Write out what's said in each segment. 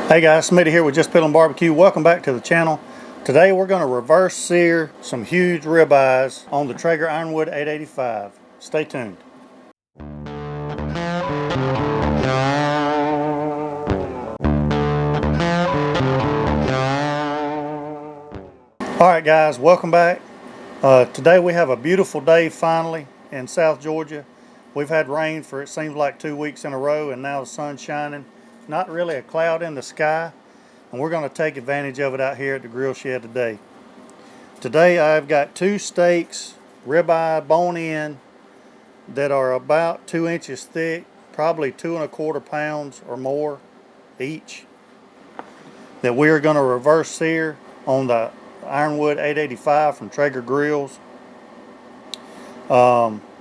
Hey guys, Smitty here with Just Piddlin Barbecue. Welcome back to the channel. Today we're going to reverse sear some huge ribeyes on the Traeger Ironwood 885. Stay tuned. Alright guys, welcome back. Today we have a beautiful day finally in South Georgia. We've had rain for it seems like 2 weeks in a row, and now the sun's shining. Not really a cloud in the sky, and we're going to take advantage of it out here at the grill shed today. Today I've got 2 steaks, ribeye bone-in, that are about 2 inches thick, probably 2 1/4 pounds or more each, that we are going to reverse sear on the Ironwood 885 from Traeger grills,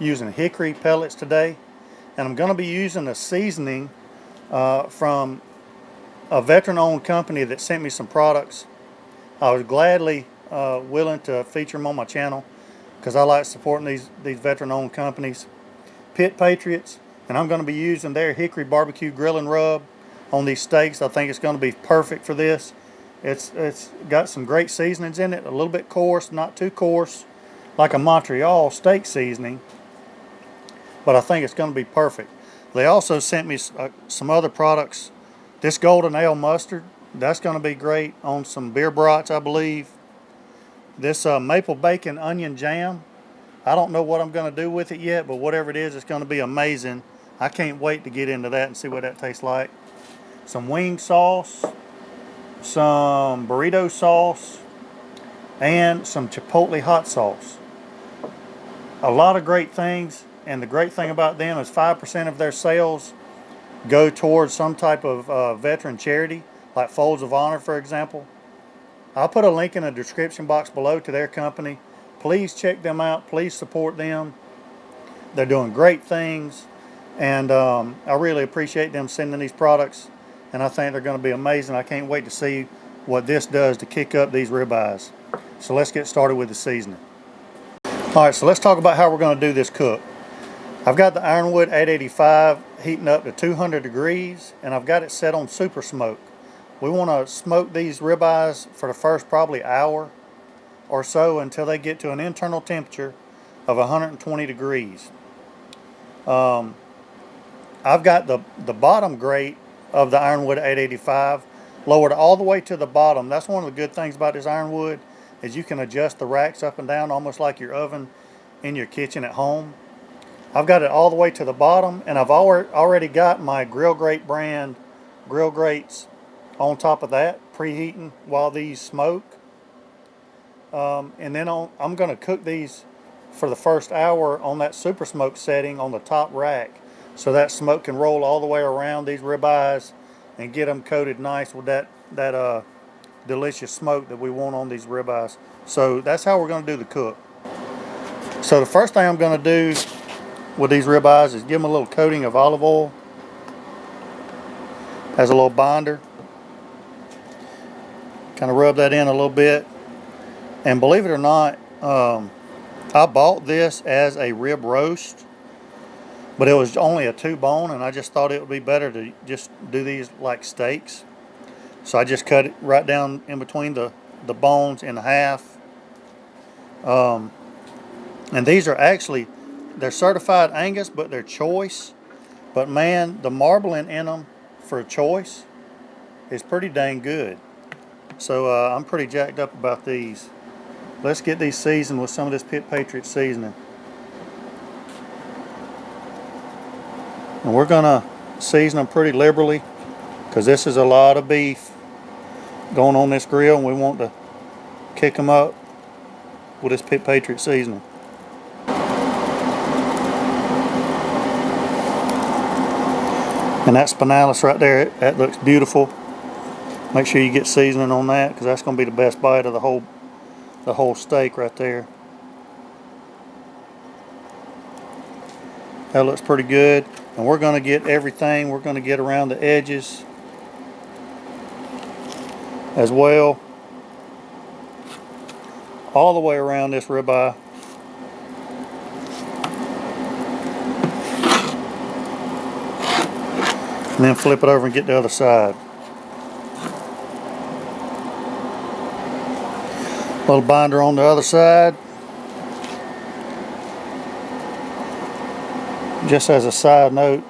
using hickory pellets today. And I'm going to be using a seasoning from a veteran-owned company that sent me some products. I was gladly willing to feature them on my channel because I like supporting these veteran-owned companies. Pit Patriots, and I'm going to be using their hickory barbecue grill and rub on these steaks. I think it's going to be perfect for this. It's got some great seasonings in it, a little bit coarse, not too coarse like a Montreal steak seasoning, but I think it's going to be perfect. They also sent me some other products. This golden ale mustard, that's going to be great on some beer brats, I believe. This maple bacon onion jam, I don't know what I'm going to do with it yet, but whatever it is, it's going to be amazing. I can't wait to get into that and see what that tastes like. Some wing sauce, some burrito sauce, and some chipotle hot sauce. A lot of great things. And the great thing about them is 5% of their sales go towards some type of veteran charity, like Folds of Honor, for example. I'll put a link in the description box below to their company. Please check them out. Please support them. They're doing great things, and I really appreciate them sending these products, and I think they're going to be amazing. I can't wait to see what this does to kick up these ribeyes. So let's get started with the seasoning. Alright, so let's talk about how we're going to do this cook. I've got the Ironwood 885 heating up to 200 degrees, and I've got it set on super smoke. We want to smoke these ribeyes for the first probably hour or so until they get to an internal temperature of 120 degrees. I've got the bottom grate of the Ironwood 885 lowered all the way to the bottom. That's one of the good things about this Ironwood, is you can adjust the racks up and down almost like your oven in your kitchen at home. I've got it all the way to the bottom, and I've already got my Grill Grate brand grill grates on top of that, preheating while these smoke. And then I'm going to cook these for the first hour on that super smoke setting on the top rack, so that smoke can roll all the way around these ribeyes and get them coated nice with that delicious smoke that we want on these ribeyes. So that's how we're going to do the cook. So the first thing I'm going to do with these ribeyes is give them a little coating of olive oil as a little binder. Kind of rub that in a little bit. And believe it or not, I bought this as a rib roast, but it was only a 2-bone, and I just thought it would be better to just do these like steaks. So I just cut it right down in between the bones in half. And these are actually, they're certified Angus, but they're choice. But man, the marbling in them for choice is pretty dang good. So I'm pretty jacked up about these. Let's get these seasoned with some of this Pit Patriot seasoning. And we're going to season them pretty liberally, because this is a lot of beef going on this grill, and we want to kick them up with this Pit Patriot seasoning. And that spinalis right there, that looks beautiful. Make sure you get seasoning on that, because that's going to be the best bite of the whole steak right there. That looks pretty good. And we're going to get everything. We're going to get around the edges as well, all the way around this ribeye. And then flip it over and get the other side. Little binder on the other side. Just as a side note,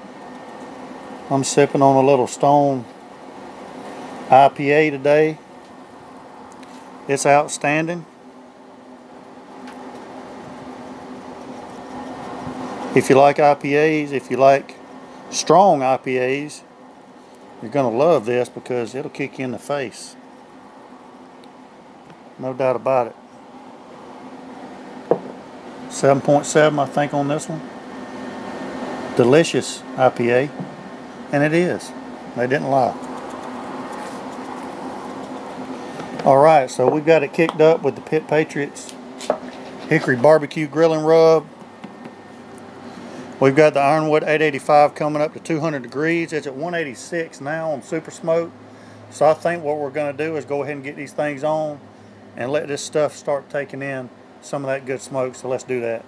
I'm sipping on a little Stone IPA today. It's outstanding. If you like IPAs, if you like strong IPAs, you're going to love this because it'll kick you in the face. No doubt about it. 7.7 I think on this one. Delicious IPA. And it is. They didn't lie. Alright, so we've got it kicked up with the Pit Patriots Hickory Barbecue Grilling Rub. We've got the Ironwood 885 coming up to 200 degrees. It's at 186 now on Super Smoke. So I think what we're going to do is go ahead and get these things on and let this stuff start taking in some of that good smoke. So let's do that.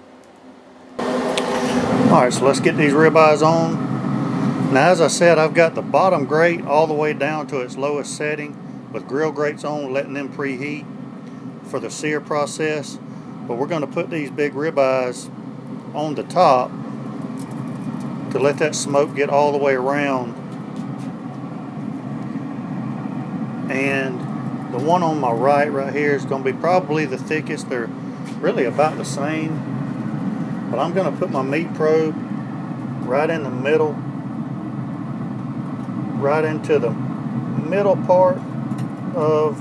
Alright, so let's get these ribeyes on. Now, as I said, I've got the bottom grate all the way down to its lowest setting with grill grates on, letting them preheat for the sear process. But we're going to put these big ribeyes on the top to let that smoke get all the way around. And the one on my right here is going to be probably the thickest. They're really about the same. But I'm going to put my meat probe right in the middle, right into the middle part of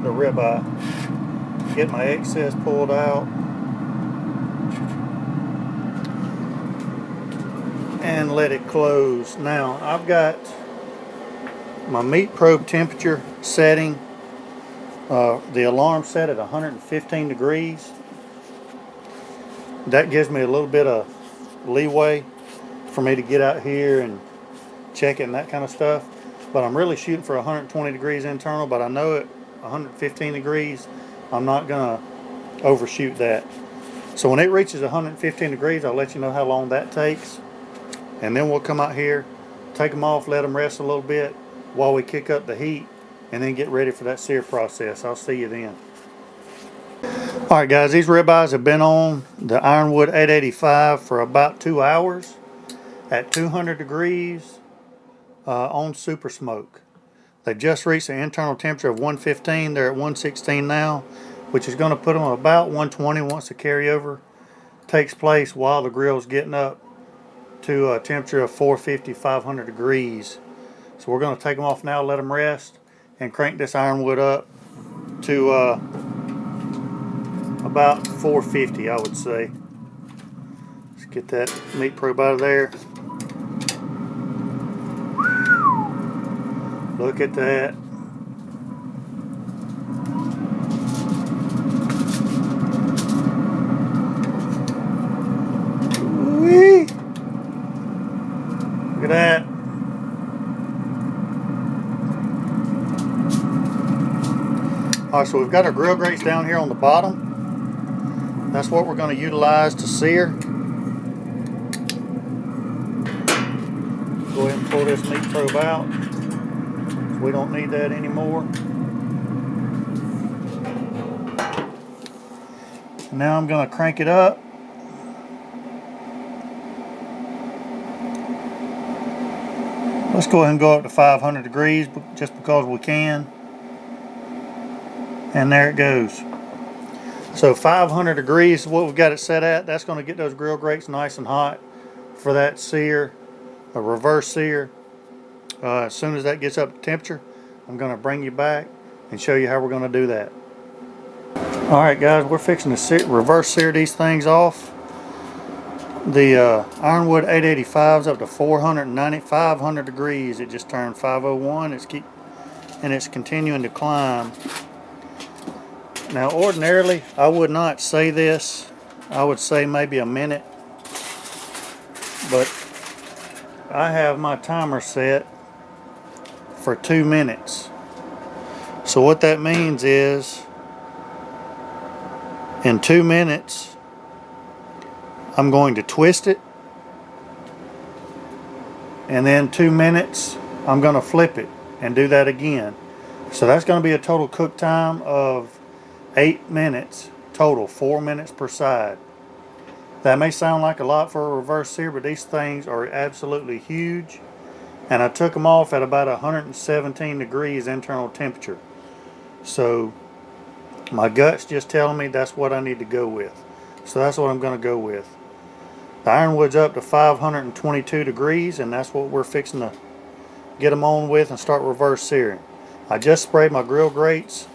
the ribeye. Get my excess pulled out. And let it close. Now I've got my meat probe temperature setting, the alarm set at 115 degrees. That gives me a little bit of leeway for me to get out here and check it and that kind of stuff. But I'm really shooting for 120 degrees internal, but I know at 115 degrees I'm not gonna overshoot that. So when it reaches 115 degrees, I'll let you know how long that takes. And then we'll come out here, take them off, let them rest a little bit while we kick up the heat, and then get ready for that sear process. I'll see you then. Alright guys, these ribeyes have been on the Ironwood 885 for about 2 hours at 200 degrees on Super Smoke. They've just reached an internal temperature of 115. They're at 116 now, which is going to put them about 120 once the carryover takes place while the grill's getting up to a temperature of 450, 500 degrees. So we're going to take them off now, let them rest, and crank this Ironwood up to about 450, I would say. Let's get that meat probe out of there. Look at that. Whee! Look at that. Alright, so we've got our grill grates down here on the bottom. That's what we're going to utilize to sear. Go ahead and pull this meat probe out. We don't need that anymore. Now I'm going to crank it up. Let's go ahead and go up to 500 degrees just because we can. And there it goes. So 500 degrees is what we've got it set at. That's going to get those grill grates nice and hot for that sear, a reverse sear. As soon as that gets up to temperature, I'm going to bring you back and show you how we're going to do that. Alright guys, we're fixing to reverse sear these things off. The Ironwood 885 is up to 500 degrees. It just turned 501. It's continuing to climb. Now ordinarily I would not say this. I would say maybe a minute. But I have my timer set for 2 minutes. So what that means is in 2 minutes I'm going to twist it, and then 2 minutes I'm going to flip it and do that again. So that's going to be a total cook time of 8 minutes total, 4 minutes per side. That may sound like a lot for a reverse sear, but these things are absolutely huge. And I took them off at about 117 degrees internal temperature. So my gut's just telling me that's what I need to go with. So that's what I'm going to go with. The Ironwood's up to 522 degrees, and that's what we're fixing to get them on with and start reverse searing. I just sprayed my grill grates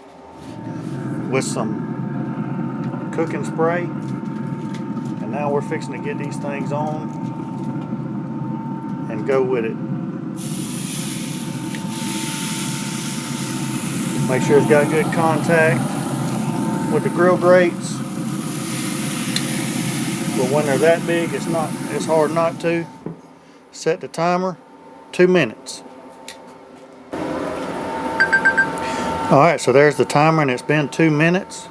with some cooking spray, and now we're fixing to get these things on and go with it. Make sure it's got good contact with the grill grates, but when they're that big, it's hard not to. Set the timer, 2 minutes. Alright, so there's the timer, and it's been 2 minutes.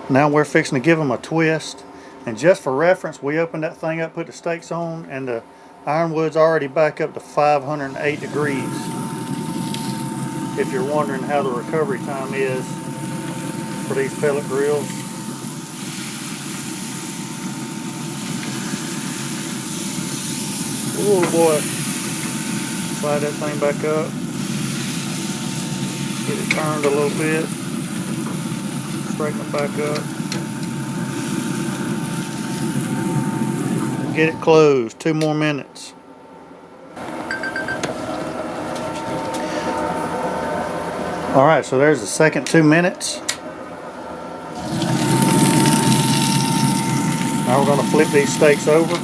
Now we're fixing to give them a twist, and just for reference, we opened that thing up, put the steaks on, and the Ironwood's already back up to 508 degrees. If you're wondering how the recovery time is for these pellet grills. Oh boy. Slide that thing back up. Get it turned a little bit. Straighten it back up. Get it closed. 2 more minutes. Alright, so there's the second 2 minutes. Now we're going to flip these steaks over.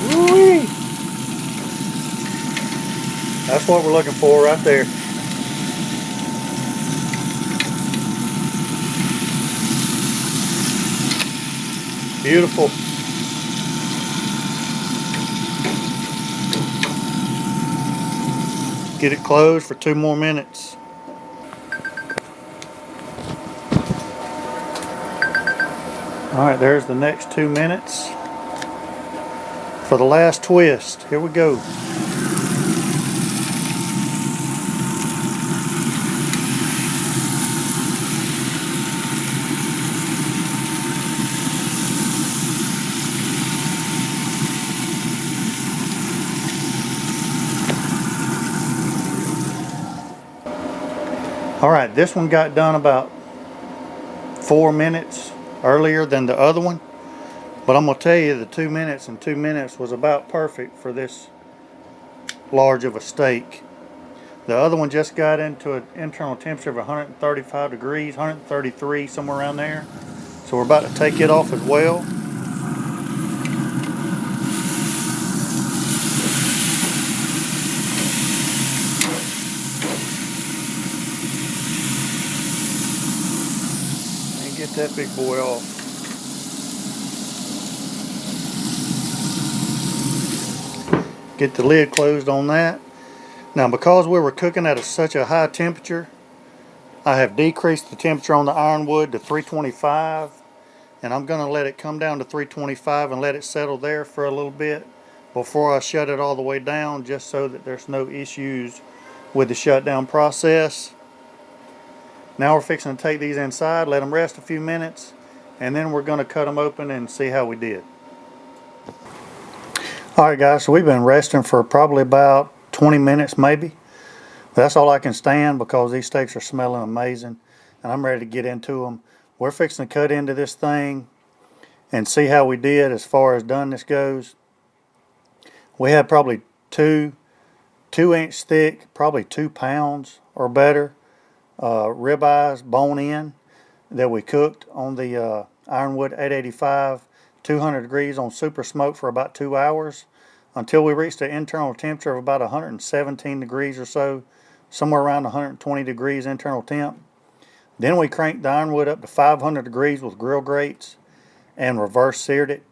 Woo-wee. That's what we're looking for right there. Beautiful. Get it closed for 2 more minutes. Alright, there's the next 2 minutes. For the last twist, here we go. Alright, this one got done about 4 minutes earlier than the other one, but I'm going to tell you the 2 minutes and 2 minutes was about perfect for this large of a steak. The other one just got into an internal temperature of 135 degrees, 133, somewhere around there. So we're about to take it off as well. Get that big boy off. Get the lid closed on that. Now, because we were cooking at such a high temperature, I have decreased the temperature on the Ironwood to 325, and I'm going to let it come down to 325 and let it settle there for a little bit before I shut it all the way down, just so that there's no issues with the shutdown process. Now we're fixing to take these inside, let them rest a few minutes, and then we're going to cut them open and see how we did. Alright guys, so we've been resting for probably about 20 minutes maybe. That's all I can stand because these steaks are smelling amazing, and I'm ready to get into them. We're fixing to cut into this thing and see how we did as far as doneness goes. We had probably 2 inch thick, probably 2 pounds or better. Ribeyes, bone in, that we cooked on the Ironwood 885, 200 degrees on super smoke for about 2 hours until we reached an internal temperature of about 117 degrees or so, somewhere around 120 degrees internal temp. Then we cranked the Ironwood up to 500 degrees with grill grates and reverse seared it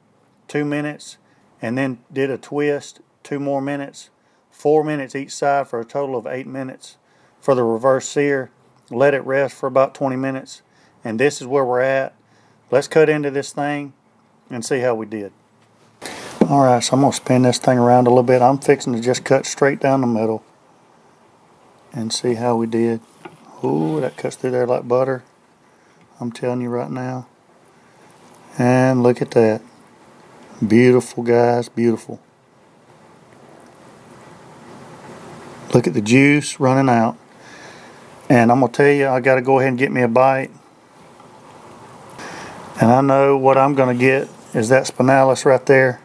2 minutes, and then did a twist 2 more minutes, 4 minutes each side for a total of 8 minutes for the reverse sear. Let it rest for about 20 minutes, and this is where we're at. Let's cut into this thing and see how we did. Alright, so I'm going to spin this thing around a little bit. I'm fixing to just cut straight down the middle and see how we did. Ooh, that cuts through there like butter. I'm telling you right now. And look at that. Beautiful, guys, beautiful. Look at the juice running out. And I'm going to tell you, I got to go ahead and get me a bite. And I know what I'm going to get is that spinalis right there,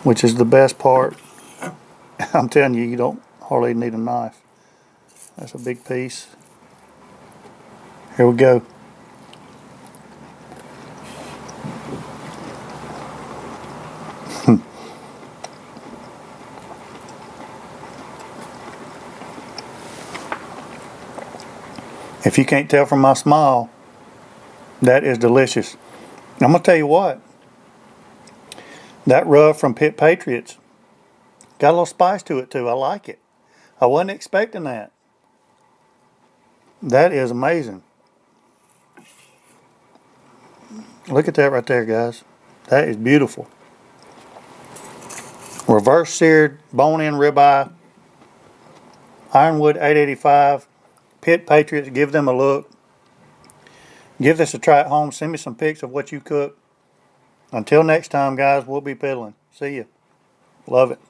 which is the best part. I'm telling you, you don't hardly need a knife. That's a big piece. Here we go. If you can't tell from my smile, that is delicious. I'm going to tell you what. That rub from Pit Patriots got a little spice to it too. I like it. I wasn't expecting that. That is amazing. Look at that right there, guys. That is beautiful. Reverse seared bone-in ribeye. Ironwood 885. Pit Patriots, give them a look. Give this a try at home. Send me some pics of what you cook. Until next time, guys, we'll be piddling. See ya. Love it.